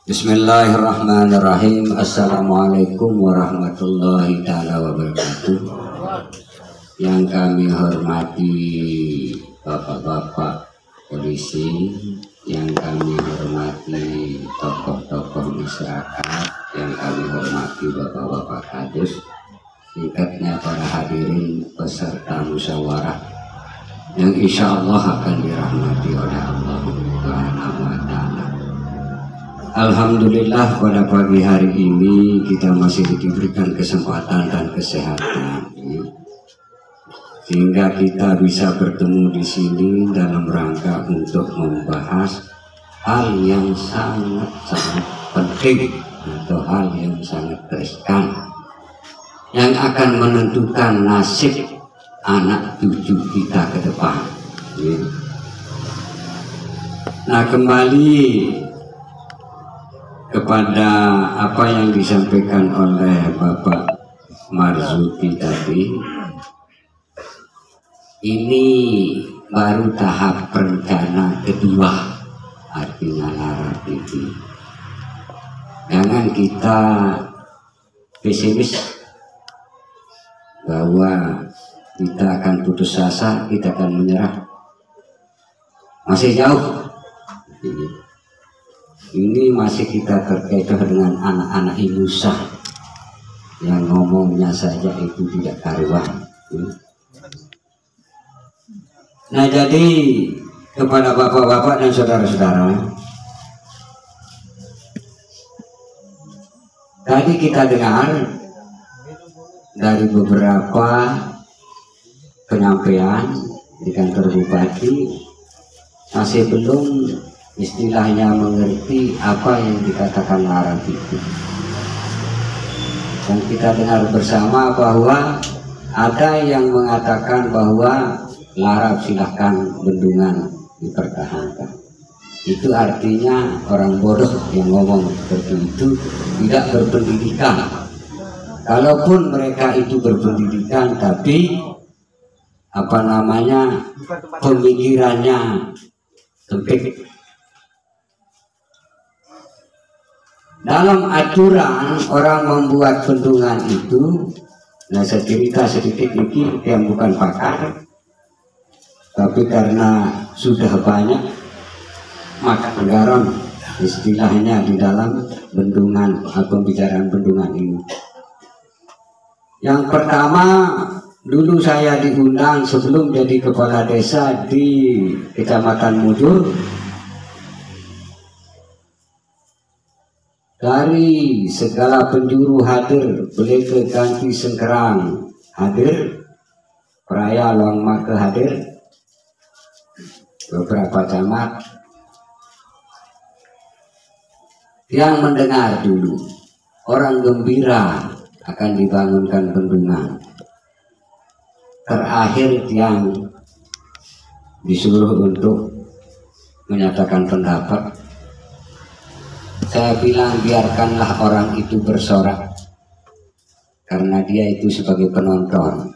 Bismillahirrahmanirrahim. Assalamualaikum warahmatullahi ta'ala wabarakatuh. Yang kami hormati bapak-bapak polisi, yang kami hormati tokoh-tokoh masyarakat, yang kami hormati bapak-bapak kadus, singkatnya para hadirin peserta musyawarah yang insya Allah akan dirahmati oleh Allah Subhanahu wa ta'ala. Alhamdulillah pada pagi hari ini kita masih diberikan kesempatan dan kesehatan, sehingga kita bisa bertemu di sini dalam rangka untuk membahas hal yang sangat penting atau hal yang sangat riskan yang akan menentukan nasib anak cucu kita ke depan. Nah, kembali kepada apa yang disampaikan oleh Bapak Marzuki tadi, ini baru tahap rencana kedua, artinya larang itu. Jangan kita pesimis bahwa kita akan putus asa, kita akan menyerah. Masih jauh. Ini masih kita terkecoh dengan anak-anak Indonesia yang ngomongnya saja itu tidak karuan. Nah, jadi kepada bapak-bapak dan saudara-saudara, tadi kita dengar dari beberapa penyampaian di kantor bupati masih belum istilahnya mengerti apa yang dikatakan larang itu. Dan kita dengar bersama bahwa ada yang mengatakan bahwa larang silahkan, bendungan dipertahankan. Itu artinya orang bodoh yang ngomong seperti itu tidak berpendidikan. Kalaupun mereka itu berpendidikan, tapi pemikirannya sempit. Dalam aturan orang membuat bendungan itu, nah saya cerita sedikit ini yang bukan pakar, tapi karena sudah banyak maka anggaran istilahnya di dalam bendungan atau pembicaraan bendungan ini. Yang pertama, dulu saya diundang sebelum jadi kepala desa di Kecamatan Mujur. Dari segala penjuru hadir, Beleke Ganti Sengkerang hadir, Peraya Luang Make hadir, beberapa camat yang mendengar dulu. Orang gembira akan dibangunkan bendungan. Terakhir yang disuruh untuk menyatakan pendapat, saya bilang biarkanlah orang itu bersorak, karena dia itu sebagai penonton.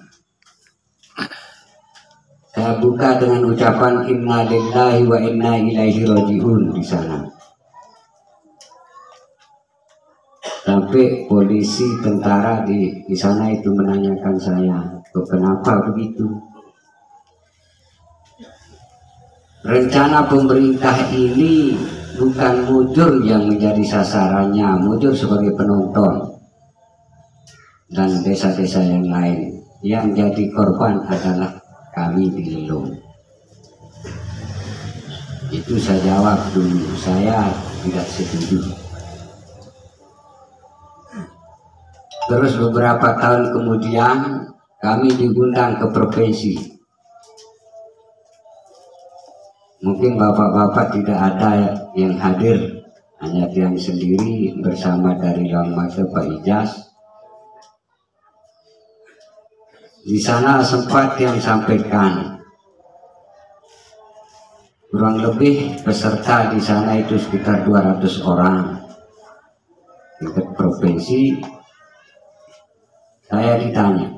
Saya buka dengan ucapan inna lillahi wa inna ilaihi raji'un di sana. Sampai polisi, tentara di sana itu menanyakan saya, kenapa begitu? Rencana pemerintah ini bukan Mujur yang menjadi sasarannya, Mujur sebagai penonton, dan desa-desa yang lain. Yang jadi korban adalah kami di Lelong. Itu saya jawab dulu, saya tidak setuju. Terus beberapa tahun kemudian kami diundang ke provinsi. Mungkin bapak-bapak tidak ada yang hadir, hanya yang sendiri bersama dari Luang Make Pak Ijaz. Di sana sempat yang sampaikan, kurang lebih peserta di sana itu sekitar 200 orang. Tingkat provinsi. Saya ditanya,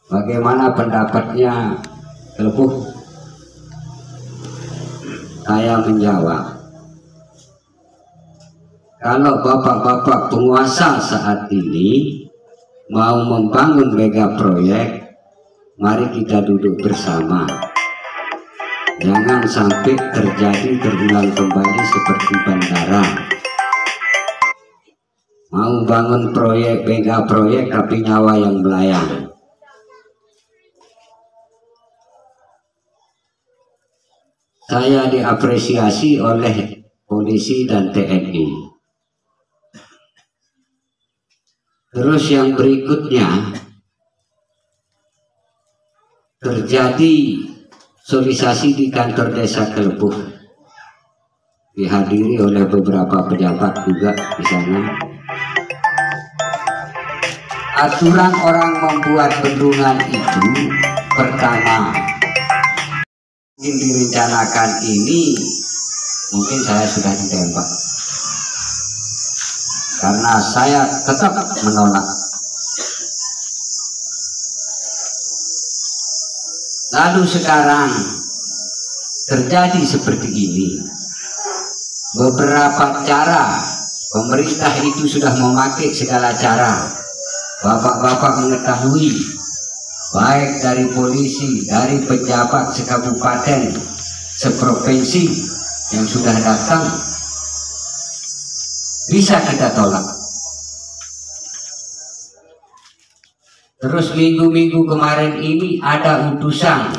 bagaimana pendapatnya Lepuh? Saya menjawab, kalau bapak-bapak penguasa saat ini mau membangun mega proyek, mari kita duduk bersama. Jangan sampai terjadi terulang kembali seperti bandara. Mau bangun proyek, mega proyek, tapi nyawa yang melayang. Saya diapresiasi oleh polisi dan TNI. Terus yang berikutnya, terjadi sosialisasi di kantor desa Kelepuh, dihadiri oleh beberapa pejabat juga di sana. Aturan orang membuat bendungan itu, pertama, mungkin direncanakan ini, mungkin saya sudah ditembak, karena saya tetap menolak. Lalu sekarang terjadi seperti ini. Beberapa cara pemerintah itu sudah memakai segala cara. Bapak-bapak mengetahui, baik dari polisi, dari pejabat sekabupaten, seprovinsi yang sudah datang, bisa kita tolak. Terus minggu-minggu kemarin ini ada utusan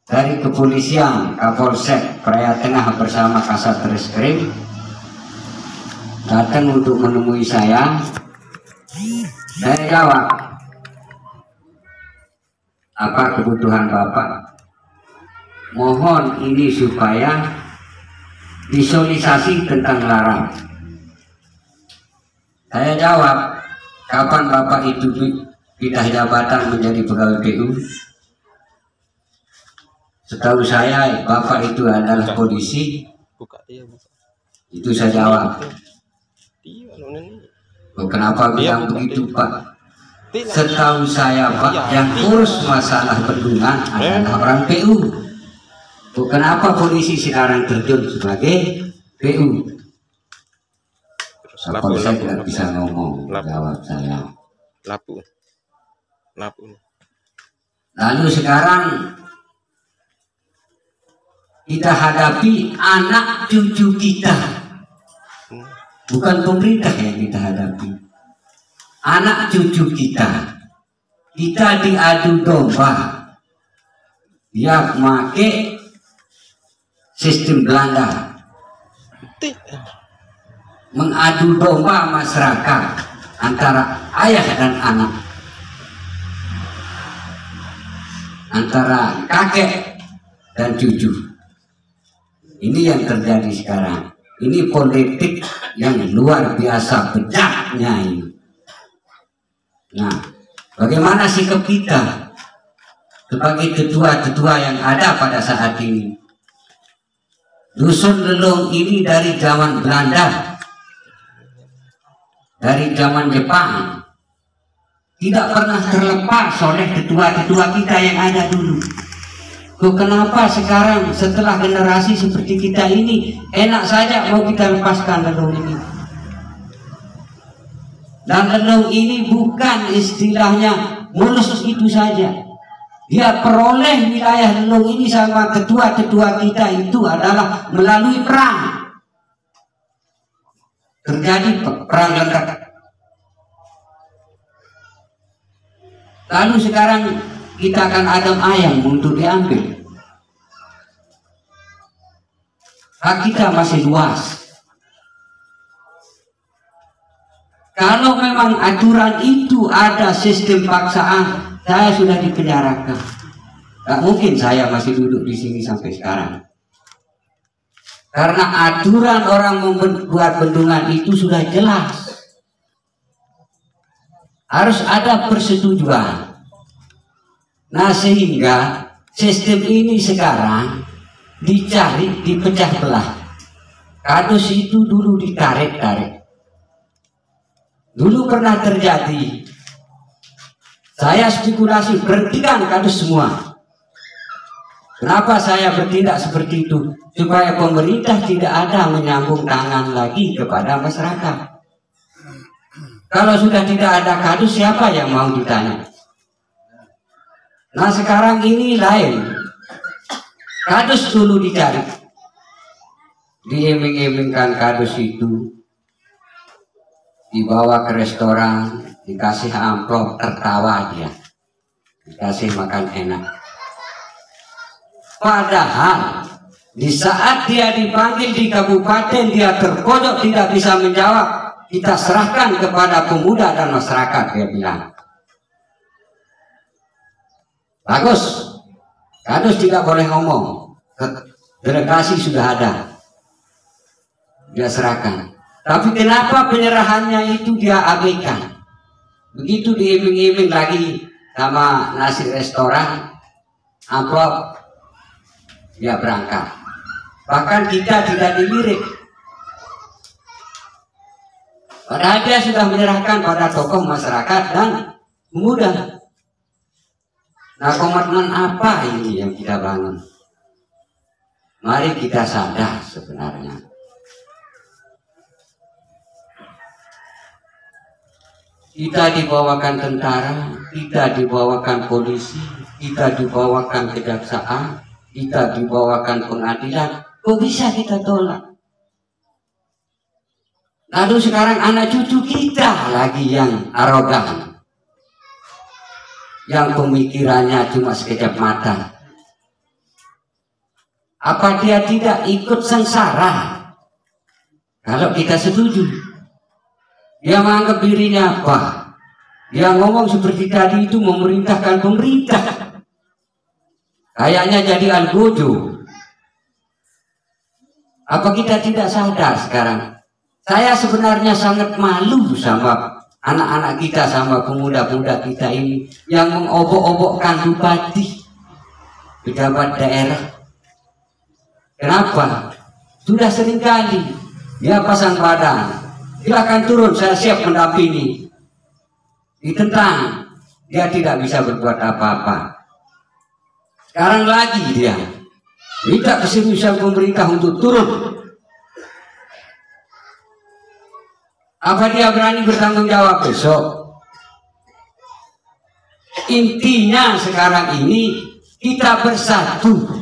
dari kepolisian, Kapolsek Praia Tengah bersama Kasat Reskrim datang untuk menemui saya. Saya jawab, apa kebutuhan Bapak? Mohon ini supaya visualisasi tentang larang. Saya jawab, kapan Bapak itu pindah jabatan menjadi pegawai PU? Setahu saya Bapak itu adalah polisi. Itu saya jawab. Kenapa bilang begitu Pak? Setahu saya Pak, yang urus masalah bendungan adalah orang PU. Kenapa polisi sekarang terjun sebagai PU? Kalau saya tidak bisa ngomong, jawab saya. Lalu sekarang kita hadapi anak cucu kita, bukan pemerintah yang kita hadapi, anak cucu kita. Kita diadu domba, dia pakai sistem Belanda, mengadu domba masyarakat antara ayah dan anak, antara kakek dan cucu. Ini yang terjadi sekarang. Ini politik yang luar biasa bejaknya ini. Nah, bagaimana sikap kita sebagai ketua-ketua yang ada pada saat ini? Dusun Lelong ini dari zaman Belanda, dari zaman Jepang, tidak pernah terlepas oleh ketua-ketua kita yang ada dulu. Kenapa sekarang setelah generasi seperti kita ini enak saja mau kita lepaskan Lelong ini? Dan Lelong ini bukan istilahnya mulus itu saja. Dia peroleh wilayah Lelong ini sama ketua-ketua kita itu adalah melalui perang. Terjadi perang lengkap. Lalu sekarang kita akan adem ayam untuk diambil. Hak kita masih luas. Kalau memang aturan itu ada sistem paksaan, saya sudah dipenjarakan. Gak mungkin saya masih duduk di sini sampai sekarang. Karena aturan orang membuat bendungan itu sudah jelas. Harus ada persetujuan. Nah, sehingga sistem ini sekarang dicari, dipecah belah. Kadus itu dulu ditarik-tarik. Dulu pernah terjadi. Saya spekulasi, berhentikan kadus semua. Kenapa saya bertindak seperti itu? Supaya pemerintah tidak ada menyambung tangan lagi kepada masyarakat. Kalau sudah tidak ada kadus, siapa yang mau ditanya? Nah sekarang ini lain. Kadus dulu dicari. Diiming-imingkan kadus itu. Dibawa ke restoran, dikasih amplop, tertawa dia. Dikasih makan enak. Padahal di saat dia dipanggil di kabupaten, dia terpojok tidak bisa menjawab. Kita serahkan kepada pemuda dan masyarakat, dia bilang. Bagus, kadus tidak boleh ngomong. Delegasi sudah ada, dia serahkan. Tapi kenapa penyerahannya itu dia abaikan? Begitu diiming-iming lagi sama nasi restoran, amplop, dia berangkat. Bahkan kita tidak dilirik. Padahal dia sudah menyerahkan pada tokoh masyarakat dan pemuda. Nah, komitmen apa ini yang kita bangun? Mari kita sadar sebenarnya. Kita dibawakan tentara, kita dibawakan polisi, kita dibawakan kejaksaan, kita dibawakan pengadilan. Kok bisa kita tolak? Lalu sekarang anak cucu kita lagi yang arogan, yang pemikirannya cuma sekejap mata. Apa dia tidak ikut sengsara kalau kita setuju? Dia menganggap dirinya apa? Dia ngomong seperti tadi itu memerintahkan pemerintah. Kayaknya jadi algojo. Apa kita tidak sadar sekarang? Saya sebenarnya sangat malu sama anak-anak kita, sama pemuda-pemuda kita ini yang mengobok-obokkan bupati, pejabat daerah. Kenapa? Sudah seringkali dia pasang badan, silakan turun, saya siap mendampingi. Ditentang, dia tidak bisa berbuat apa-apa. Sekarang lagi dia minta keseriusan pemerintah untuk turun. Apa dia berani bertanggung jawab besok? Intinya sekarang ini kita bersatu.